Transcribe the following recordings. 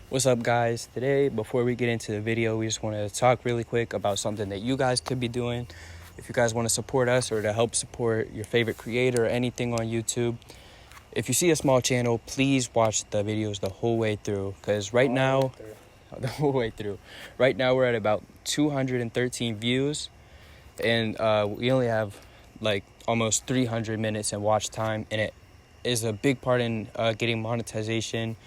What's up, guys? Today, before we get into the video, we just want to talk really quick about something that you guys could be doing. If you guys want to support us or to help support your favorite creator or anything on YouTube, if you see a small channel, please watch the videos the whole way through, because right now we're at about 213 views, and we only have like almost 300 minutes in watch time, and it is a big part in getting monetization,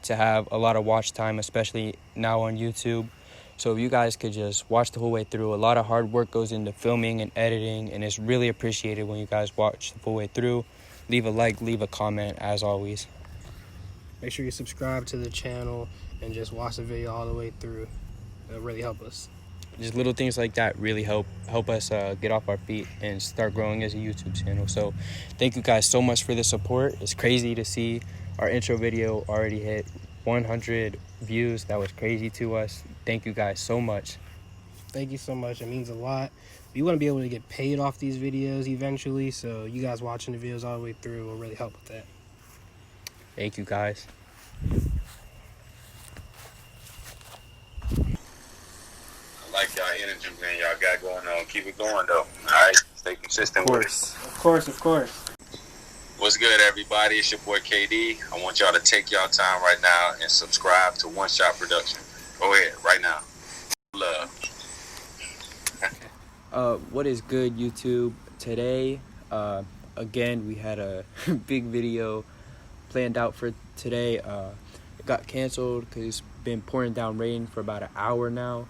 to have a lot of watch time, especially now on YouTube. So if you guys could just watch the whole way through, a lot of hard work goes into filming and editing, and it's really appreciated when you guys watch the full way through. Leave a like, leave a comment, as always. Make sure you subscribe to the channel and just watch the video all the way through. It'll really help us. Just little things like that really help us get off our feet and start growing as a YouTube channel. So thank you guys so much for the support. It's crazy to see our intro video already hit 100 views. That was crazy to us. Thank you guys so much. Thank you so much. It means a lot. We want to be able to get paid off these videos eventually, so you guys watching the videos all the way through will really help with that. Thank you, guys. I like y'all energy, man. Y'all got going on. Keep it going, though. All right? Stay consistent with it. Of course. What's good, everybody? It's your boy KD. I want y'all to take y'all time right now and subscribe to One Shot Production. Go ahead, right now. Love. What is good, YouTube? Today, again, we had a big video planned out for today. It got canceled because it's been pouring down rain for about an hour now.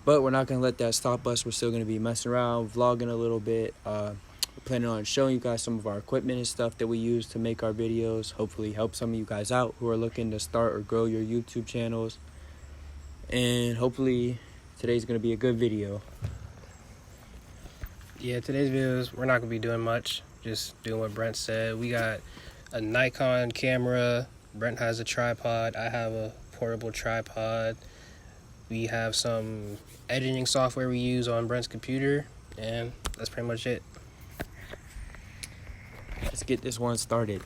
But we're not going to let that stop us. We're still going to be messing around, vlogging a little bit. We're planning on showing you guys some of our equipment and stuff that we use to make our videos. Hopefully help some of you guys out who are looking to start or grow your YouTube channels. And hopefully today's going to be a good video. Yeah, today's videos, we're not going to be doing much. Just doing what Brent said. We got a Nikon camera. Brent has a tripod. I have a portable tripod. We have some editing software we use on Brent's computer. And that's pretty much it. Let's get this one started.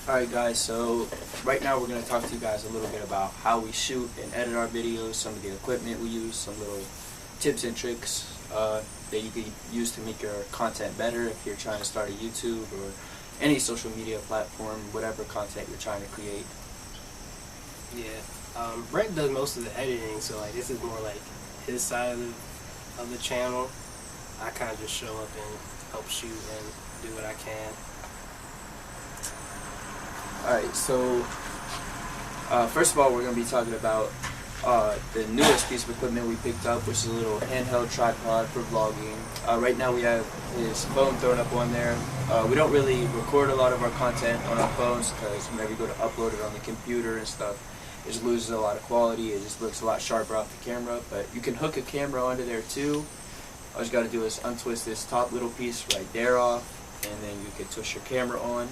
Alright guys, so right now we're going to talk to you guys a little bit about how we shoot and edit our videos, some of the equipment we use, some little tips and tricks that you can use to make your content better if you're trying to start a YouTube or any social media platform, whatever content you're trying to create. Yeah, Brent does most of the editing, so like this is more like his side of the channel. I kind of just show up and help shoot and do what I can. Alright, so first of all, we're going to be talking about the newest piece of equipment we picked up, which is a little handheld tripod for vlogging. Right now we have his phone thrown up on there. We don't really record a lot of our content on our phones because whenever you go to upload it on the computer and stuff, it just loses a lot of quality. It just looks a lot sharper off the camera, but you can hook a camera onto there too. All you got to do is untwist this top little piece right there off, and then you can twist your camera on.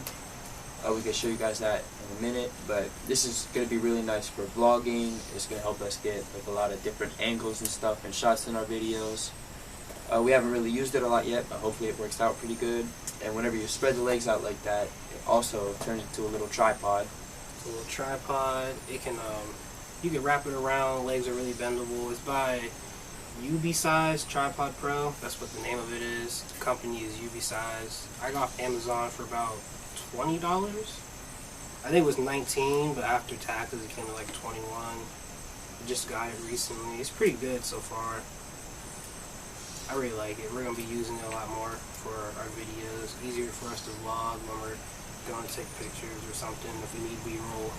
We can show you guys that in a minute, but this is going to be really nice for vlogging. It's going to help us get like a lot of different angles and stuff and shots in our videos. We haven't really used it a lot yet, but hopefully it works out pretty good. And whenever you spread the legs out like that, it also turns into a little tripod. A little tripod. It can you can wrap it around. Legs are really bendable. It's by Ubeesize Tripod Pro. That's what the name of it is. The company is Ubeesize. I got off Amazon for about $20. I think it was $19, but after taxes it came to like $21. I just got it recently. It's pretty good so far. I really like it. We're going to be using it a lot more for our videos. Easier for us to vlog when we're going to take pictures or something if we need B-roll.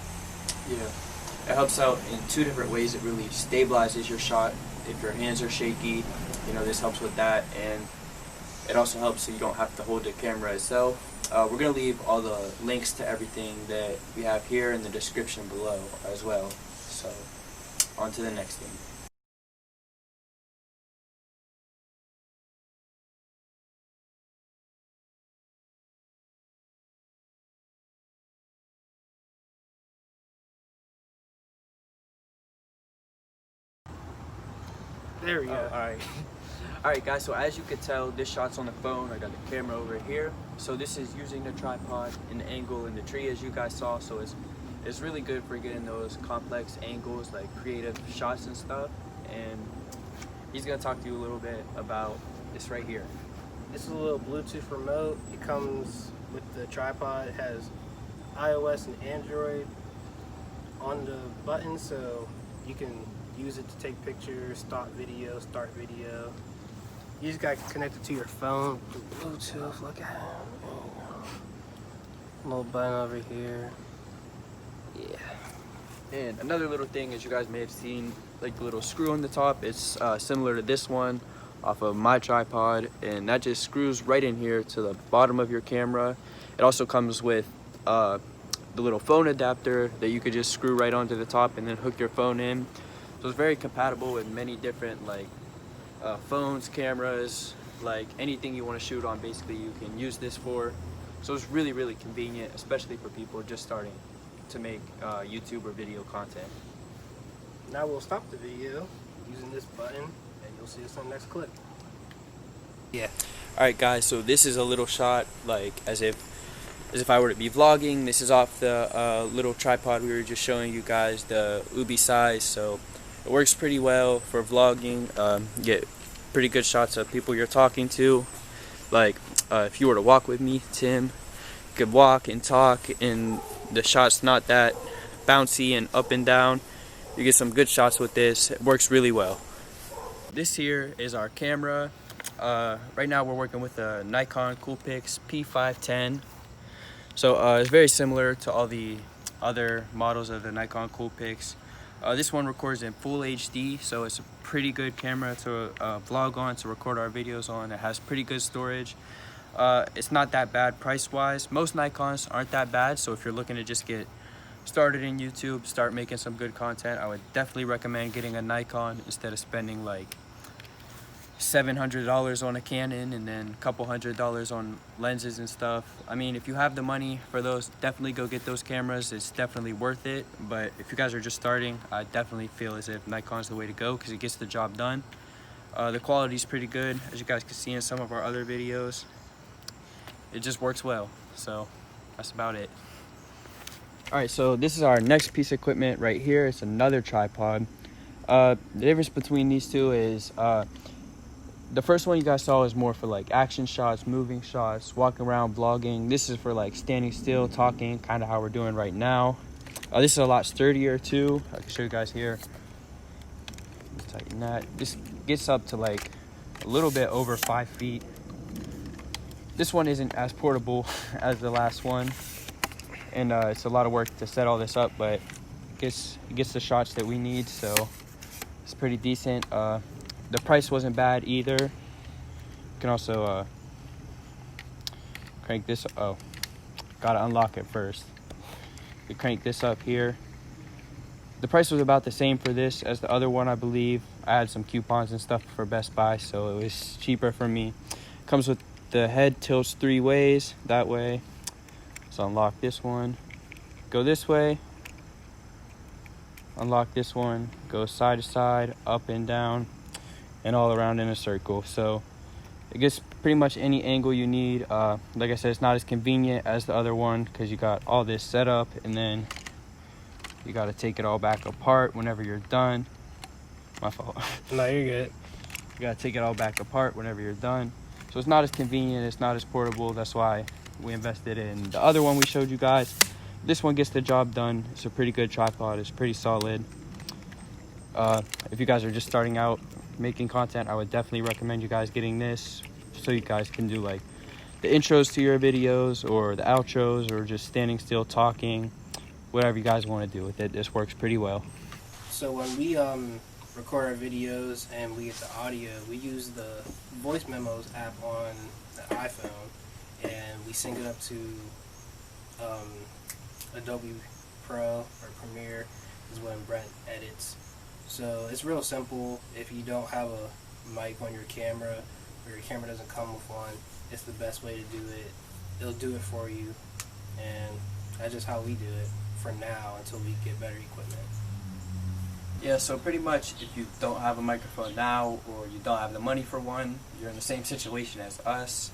Yeah, it helps out in two different ways. It really stabilizes your shot. If your hands are shaky, you know, this helps with that, and it also helps so you don't have to hold the camera itself. We're going to leave all the links to everything that we have here in the description below as well. So, on to the next thing. There we go. Alright. Alright guys, so as you can tell, this shot's on the phone. I got the camera over here. So this is using the tripod and the angle in the tree as you guys saw. So it's really good for getting those complex angles, like creative shots and stuff. And he's gonna talk to you a little bit about this right here. This is a little Bluetooth remote. It comes with the tripod. It has iOS and Android on the button, so you can use it to take pictures, start video. You just got to connect it to your phone through Bluetooth. Look at it. Little button over here. Yeah. And another little thing, as you guys may have seen, like the little screw on the top, it's similar to this one off of my tripod, and that just screws right in here to the bottom of your camera. It also comes with the little phone adapter that you could just screw right onto the top and then hook your phone in. So it's very compatible with many different like phones, cameras, like anything you want to shoot on, basically you can use this for. So it's really, really convenient, especially for people just starting to make YouTube or video content. Now we'll stop the video using this button, and you'll see us on the next clip. Yeah. Alright guys, so this is a little shot like as if I were to be vlogging. This is off the little tripod we were just showing you guys, the Ubeesize. So it works pretty well for vlogging. Get pretty good shots of people you're talking to. Like if you were to walk with me, Tim, you could walk and talk, and the shot's not that bouncy and up and down. You get some good shots with this. It works really well. This here is our camera. Right now we're working with a Nikon Coolpix P510. So it's very similar to all the other models of the Nikon Coolpix. This one records in full HD, so it's a pretty good camera to vlog on, to record our videos on. It has pretty good storage. It's not that bad price-wise. Most Nikons aren't that bad, so if you're looking to just get started in YouTube, start making some good content, I would definitely recommend getting a Nikon instead of spending like $700 on a Canon and then a couple $100 on lenses and stuff. I mean, if you have the money for those, definitely go get those cameras. It's definitely worth it. But if you guys are just starting, I definitely feel as if Nikon's the way to go because it gets the job done. The quality is pretty good, as you guys can see in some of our other videos. It just works well. So that's about it. Alright, so this is our next piece of equipment right here. It's another tripod. The difference between these two is the first one you guys saw is more for like action shots, moving shots, walking around, vlogging. This is for like standing still, talking, kind of how we're doing right now. This is a lot sturdier too. I can show you guys here. Let's tighten that. This gets up to like a little bit over 5 feet. This one isn't as portable as the last one, and it's a lot of work to set all this up, but it gets the shots that we need, so it's pretty decent. The price wasn't bad either. You can also crank this. Oh, gotta unlock it first. You crank this up here. The price was about the same for this as the other one, I believe. I had some coupons and stuff for Best Buy, so it was cheaper for me. Comes with the head tilts 3 ways, that way. So unlock this one, go this way, unlock this one, go side to side, up and down, and all around in a circle. So it gets pretty much any angle you need. Like I said, it's not as convenient as the other one because you got all this set up and then you got to take it all back apart whenever you're done. My fault. No, you're good. You got to take it all back apart whenever you're done. So it's not as convenient, it's not as portable. That's why we invested in the other one we showed you guys. This one gets the job done. It's a pretty good tripod. It's pretty solid. If you guys are just starting out making content, I would definitely recommend you guys getting this so you guys can do like the intros to your videos or the outros or just standing still talking, whatever you guys want to do with it. This works pretty well. So when we record our videos and we get the audio, we use the voice memos app on the iPhone and we sync it up to Adobe Pro or Premiere is when Brent edits. So it's real simple. If you don't have a mic on your camera or your camera doesn't come with one, it's the best way to do it. It'll do it for you, and that's just how we do it for now until we get better equipment. Yeah, so pretty much if you don't have a microphone now, or you don't have the money for one, you're in the same situation as us,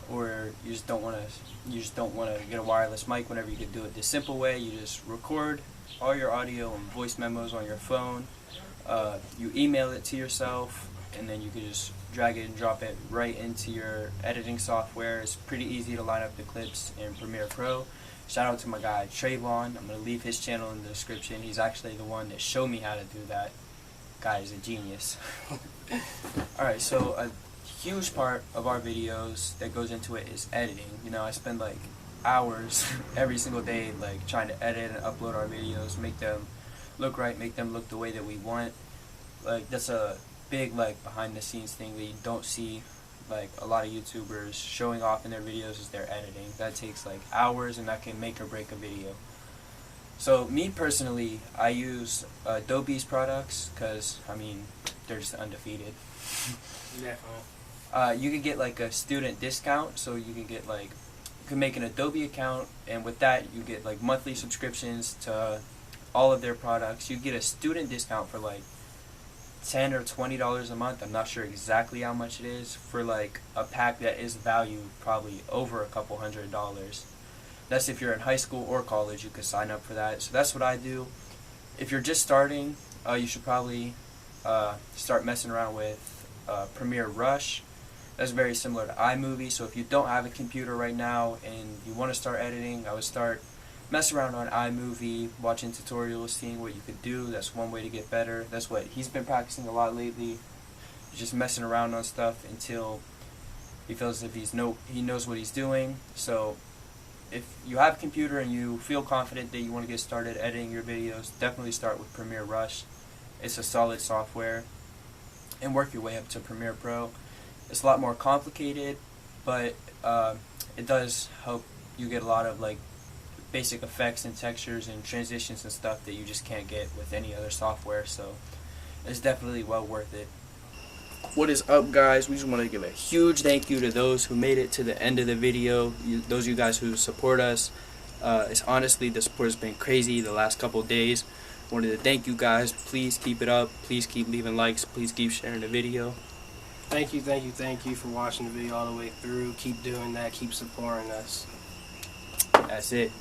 or you just don't want to get a wireless mic whenever you can do it the simple way. You just record all your audio and voice memos on your phone. You email it to yourself, and then you can just drag it and drop it right into your editing software. It's pretty easy to line up the clips in Premiere Pro. Shout out to my guy Trayvon. I'm going to leave his channel in the description. He's actually the one that showed me how to do that. Guy is a genius. Alright, so a huge part of our videos that goes into it is editing. You know, I spend like hours every single day like trying to edit and upload our videos, make them look right, make them look the way that we want. Like, that's a big like behind the scenes thing that you don't see like a lot of YouTubers showing off in their videos is their editing. That takes like hours, and that can make or break a video. So me personally, I use Adobe's products because, I mean, they're just undefeated. Definitely. You can get like a student discount, so you can get like, you can make an Adobe account, and with that you get like monthly subscriptions to all of their products. You get a student discount for like $10 or $20 a month. I'm not sure exactly how much it is, for like a pack that is valued probably over a couple $100. That's if you're in high school or college, you could sign up for that. So that's what I do. If you're just starting, you should probably start messing around with Premiere Rush. That's very similar to iMovie. So if you don't have a computer right now and you want to start editing, I would start mess around on iMovie, watching tutorials, seeing what you could do. That's one way to get better. That's what he's been practicing a lot lately. Just messing around on stuff until he feels as if he knows what he's doing. So if you have a computer and you feel confident that you want to get started editing your videos, definitely start with Premiere Rush. It's a solid software, and work your way up to Premiere Pro. It's a lot more complicated, but it does help you get a lot of like basic effects and textures and transitions and stuff that you just can't get with any other software. So it's definitely well worth it. What is up, guys? We just want to give a huge thank you to those who made it to the end of the video. Those of you guys who support us. It's honestly, the support has been crazy the last couple days. Wanted to thank you guys. Please keep it up. Please keep leaving likes. Please keep sharing the video. Thank you for watching the video all the way through. Keep doing that. Keep supporting us. That's it.